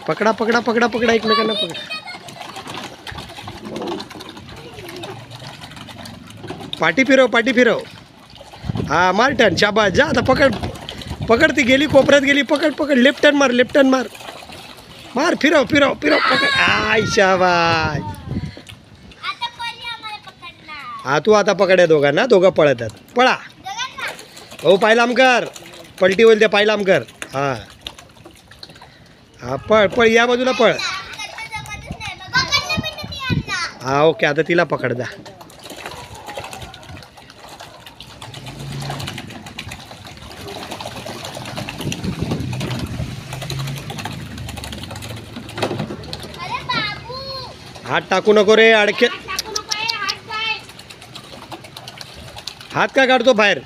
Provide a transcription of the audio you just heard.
पकडा पकडा पकडा पकडा एकमेकांना पकडा. पाठी फिरव. हा मार टर्न. शाबास. जा आता पकड पकड. ती गेली कोपऱ्यात गेली. पकड लेफ्ट टर्न मार. मार फिरव पकड. आय शाबास. हा तू आता पकड या दोघांना. दोघं पळतात. पळा भाऊ. पायलाम कर. पलटी होईल ते पायलाम कर. हा हा पळ या बाजूला पळ. हा ओके. आता तिला पकड जा. हात टाकू नको रे. अडके हात का काढतो बाहेर.